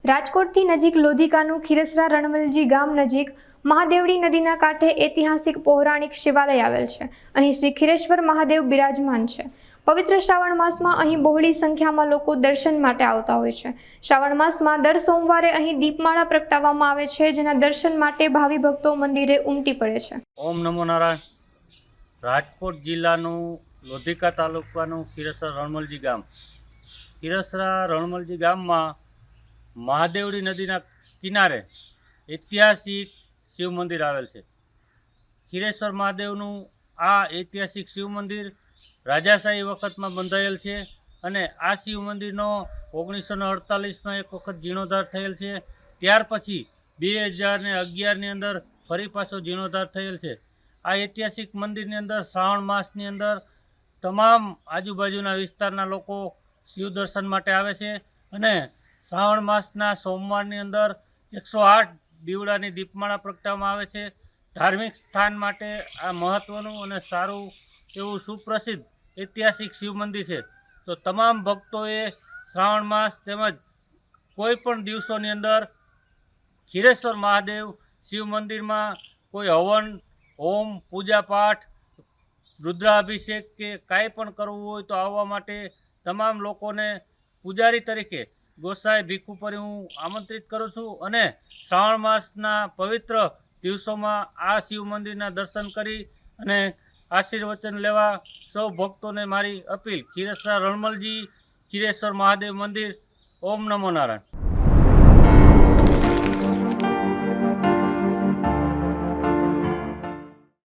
રાજકોટથી નજીક લોધિકાનું ખીરસરા રણમલજી ગામ નજીક મહાદેવડી નદીના કાંઠે ઐતિહાસિક પૌરાણિક શિવાલય આવેલ છે। અહીં શ્રી ખીરેશ્વર મહાદેવ બિરાજમાન છે। પવિત્ર શ્રાવણ માસમાં અહીં બહોળી સંખ્યામાં લોકો દર્શન માટે આવતા હોય છે। શ્રાવણ માસમાં દર સોમવારે અહીં દીપમાળા પ્રગટાવવામાં આવે છે, જેના દર્શન માટે ભાવિ ભક્તો મંદિરે ઉમટી પડે છે। ઓમ નમો નારાયણ। રાજકોટ જિલ્લાનું લોધિકા તાલુકાનું ખીરસરા રણમલજી ગામ। ખીરસરા રણમલજી ગામમાં મહાદેવડી નદીના કિનારે ઐતિહાસિક શિવ મંદિર આવેલ છે। ખીરેશ્વર મહાદેવનું આ ઐતિહાસિક શિવ મંદિર રાજાશાહી વખતમાં બંધાયેલ છે અને આ શિવ મંદિરનો 1948માં એક વખત જીર્ણોદ્ધાર થયેલ છે। ત્યાર પછી 2011ની અંદર ફરી પાછો જીર્ણોદ્ધાર થયેલ છે। આ ઐતિહાસિક મંદિરની અંદર શ્રાવણ માસની અંદર તમામ આજુબાજુના વિસ્તારના લોકો શિવ દર્શન માટે આવે છે અને શ્રાવણ માસના સોમવારની અંદર 108 દીવડાની દીપમાળા પ્રગટાવવામાં આવે છે। ધાર્મિક સ્થાન માટે આ મહત્ત્વનું અને સારું એવું સુપ્રસિદ્ધ ઐતિહાસિક શિવ મંદિર છે। તો તમામ ભક્તોએ શ્રાવણ માસ તેમજ કોઈ પણ દિવસોની અંદર ખીરેશ્વર મહાદેવ શિવ મંદિરમાં કોઈ હવન હોમ પૂજા પાઠ રુદ્રાભિષેક કે કાંઈ પણ કરવું હોય તો આવવા માટે તમામ લોકોને પૂજારી તરીકે ગોસાઈ ભીખુપરી હું આમંત્રિત કરું છું અને શ્રાવણ માસના પવિત્ર દિવસોમાં આ શિવ મંદિરના દર્શન કરી અને આશીર્વચન લેવા સૌ ભક્તોને મારી અપીલ। ખીરસરા રણમલજી ખીરેશ્વર મહાદેવ મંદિર। ઓમ નમો નારાયણ।